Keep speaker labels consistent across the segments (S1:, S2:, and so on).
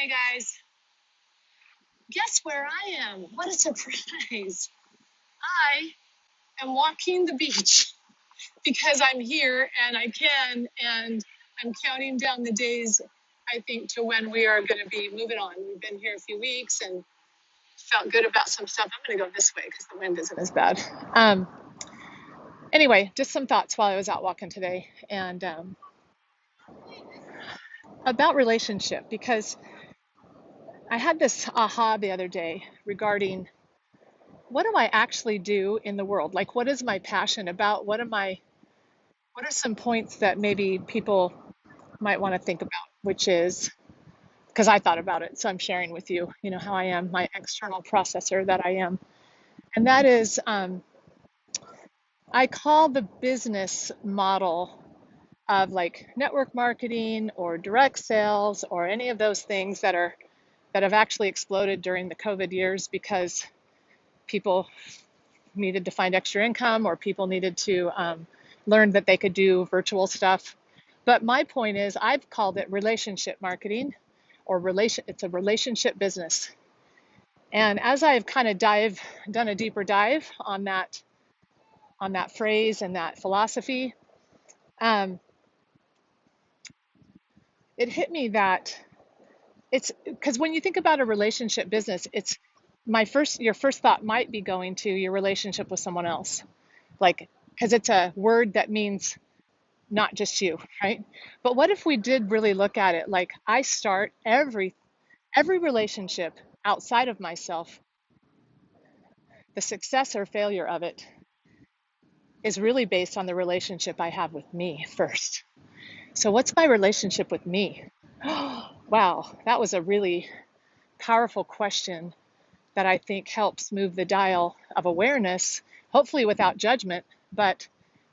S1: Hey guys, guess where I am? What a surprise. I am walking the beach because I'm here and I can, and I'm counting down the days, I think, to when we are going to be moving on. We've been here a few weeks and felt good about some stuff. I'm going to go this way because the wind isn't as bad. Um, anyway, just some thoughts while I was out walking today and about relationship because I had this aha the other day regarding what do I actually do in the world? Like, what is my passion about? What are some points that maybe people might want to think about? Which is, because I thought about it, so I'm sharing with you, how I am, my external processor that I am. And that is, I call the business model of like network marketing or direct sales or any of those things that have actually exploded during the COVID years because people needed to find extra income or people needed to learn that they could do virtual stuff. But my point is I've called it relationship marketing or it's a relationship business. And as I've kind of done a deeper dive on that phrase and that philosophy, um, it hit me that it's because when you think about a relationship business, it's your first thought might be going to your relationship with someone else, like because it's a word that means not just you, right? But what if we did really look at it like I start every relationship outside of myself, the success or failure of it is really based on the relationship I have with me first. So what's my relationship with me? Wow, that was a really powerful question that I think helps move the dial of awareness, hopefully without judgment. But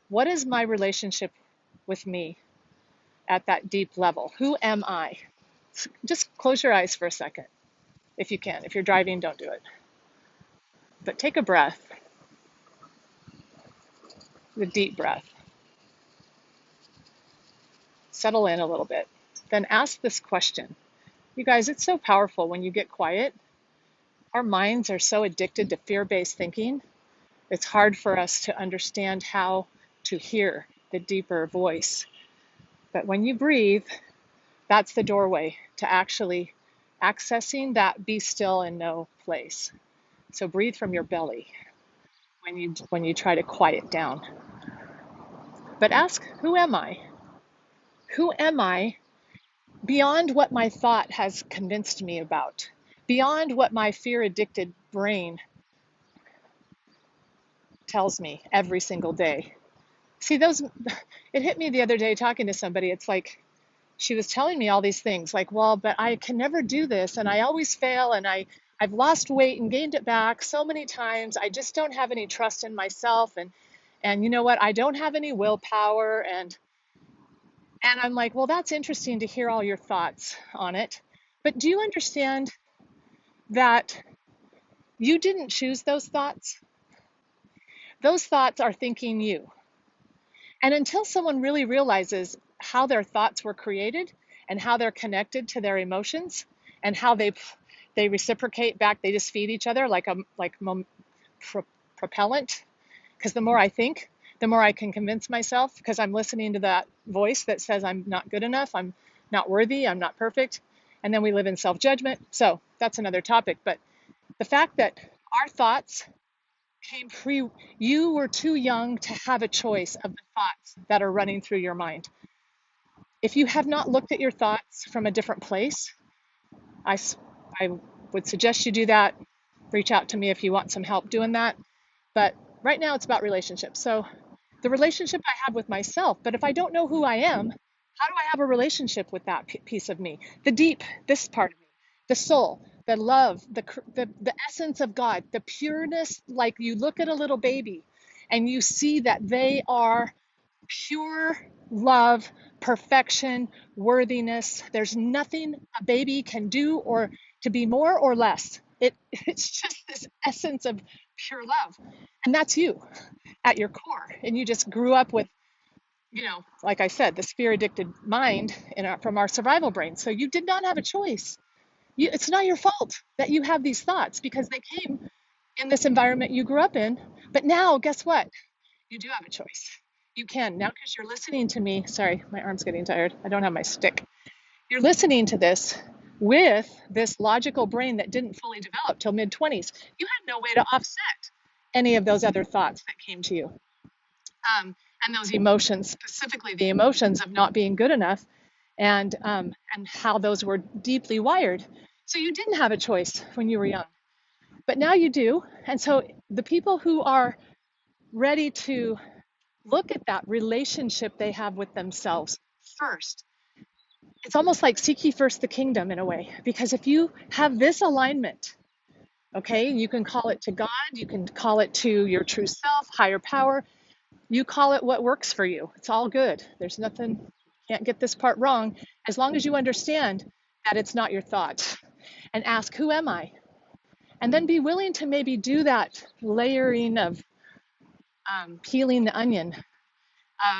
S1: what is my relationship with me at that deep level? Who am I? Just close your eyes for a second if you can. If you're driving, don't do it. But take a breath, a deep breath. Settle in a little bit. Then ask this question. You guys, it's so powerful when you get quiet. Our minds are so addicted to fear-based thinking. It's hard for us to understand how to hear the deeper voice. But when you breathe, that's the doorway to actually accessing that be still and know place. So breathe from your belly when you try to quiet down. But ask, who am I? Who am I beyond what my thought has convinced me about? Beyond what my fear-addicted brain tells me every single day. See, it hit me the other day talking to somebody. It's like she was telling me all these things like, well, but I can never do this and I always fail and I've lost weight and gained it back so many times. I just don't have any trust in myself and you know what? I don't have any willpower and I'm like, well, that's interesting to hear all your thoughts on it. But do you understand that you didn't choose those thoughts? Those thoughts are thinking you. And until someone really realizes how their thoughts were created and how they're connected to their emotions and how they reciprocate back, they just feed each other like propellant. Because the more I think, the more I can convince myself because I'm listening to that voice that says I'm not good enough, I'm not worthy, I'm not perfect. And then we live in self-judgment. So that's another topic. But the fact that our thoughts you were too young to have a choice of the thoughts that are running through your mind. If you have not looked at your thoughts from a different place, I, I would suggest you do that. Reach out to me if you want some help doing that. But right now it's about relationships. So the relationship I have with myself, but if I don't know who I am, how do I have a relationship with that piece of me? The deep, this part of me, the soul, the love, the essence of God, the pureness, like you look at a little baby and you see that they are pure love, perfection, worthiness. There's nothing a baby can do or to be more or less. It's just this essence of pure love. And that's you at your core. And you just grew up with, like I said, the fear addicted mind from our survival brain. So you did not have a choice. It's not your fault that you have these thoughts because they came in this environment you grew up in. But now, guess what? You do have a choice. You can now because you're listening to me. Sorry, my arm's getting tired. I don't have my stick. You're listening to this with this logical brain that didn't fully develop till mid 20s. You had no way to offset any of those other thoughts that came to you. And those emotions, specifically the emotions of not being good enough, and how those were deeply wired. So you didn't have a choice when you were young, but now you do. And so the people who are ready to look at that relationship they have with themselves first, it's almost like seek ye first the kingdom in a way, because if you have this alignment, okay, you can call it to God, you can call it to your true self, higher power, you call it what works for you. It's all good. There's nothing, can't get this part wrong, as long as you understand that it's not your thought. And ask, who am I? And then be willing to maybe do that layering of peeling the onion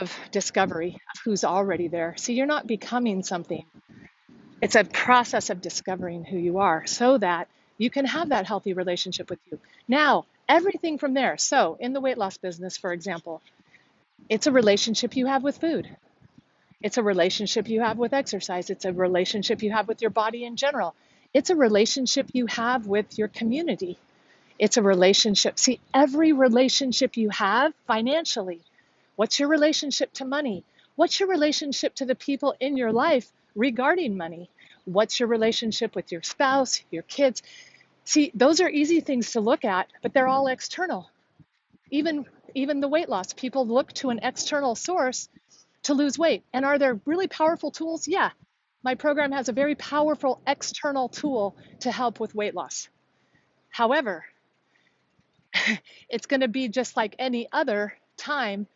S1: of discovery of who's already there. See, you're not becoming something. It's a process of discovering who you are so that you can have that healthy relationship with you. Now, everything from there. So, in the weight loss business, for example, it's a relationship you have with food. It's a relationship you have with exercise. It's a relationship you have with your body in general. It's a relationship you have with your community. It's a relationship. See, every relationship you have financially, what's your relationship to money? What's your relationship to the people in your life regarding money? What's your relationship with your spouse, your kids? See, those are easy things to look at, but they're all external. Even the weight loss, people look to an external source to lose weight. And are there really powerful tools? Yeah. My program has a very powerful external tool to help with weight loss. However, it's going to be just like any other time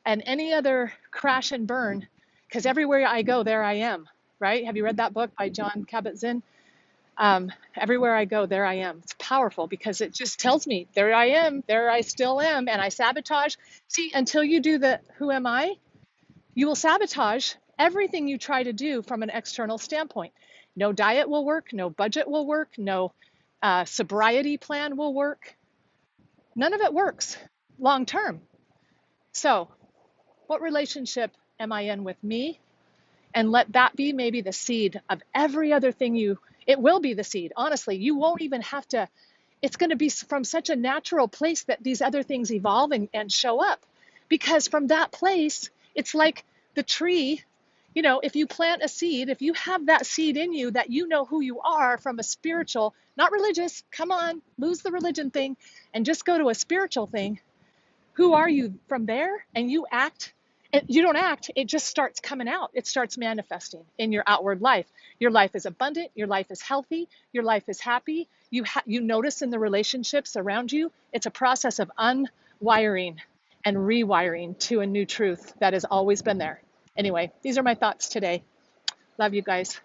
S1: and any other crash and burn, because everywhere I go, there I am, right? Have you read that book by Jon Kabat-Zinn? Everywhere I go, there I am. It's powerful because it just tells me, there I am, there I still am, and I sabotage. See, until you do the who am I, you will sabotage everything you try to do from an external standpoint. No diet will work, no budget will work, no sobriety plan will work. None of it works long term. So, what relationship am I in with me? And let that be maybe the seed of every other thing it will be the seed. Honestly, you won't even have to, it's going to be from such a natural place that these other things evolve and show up. Because from that place, it's like the tree, if you plant a seed, if you have that seed in you that you know who you are from a spiritual, not religious, come on, lose the religion thing and just go to a spiritual thing. Who are you from there? And you act, and you don't act, it just starts coming out. It starts manifesting in your outward life. Your life is abundant, your life is healthy, your life is happy. You notice in the relationships around you, it's a process of unwiring and rewiring to a new truth that has always been there. Anyway, these are my thoughts today. Love you guys.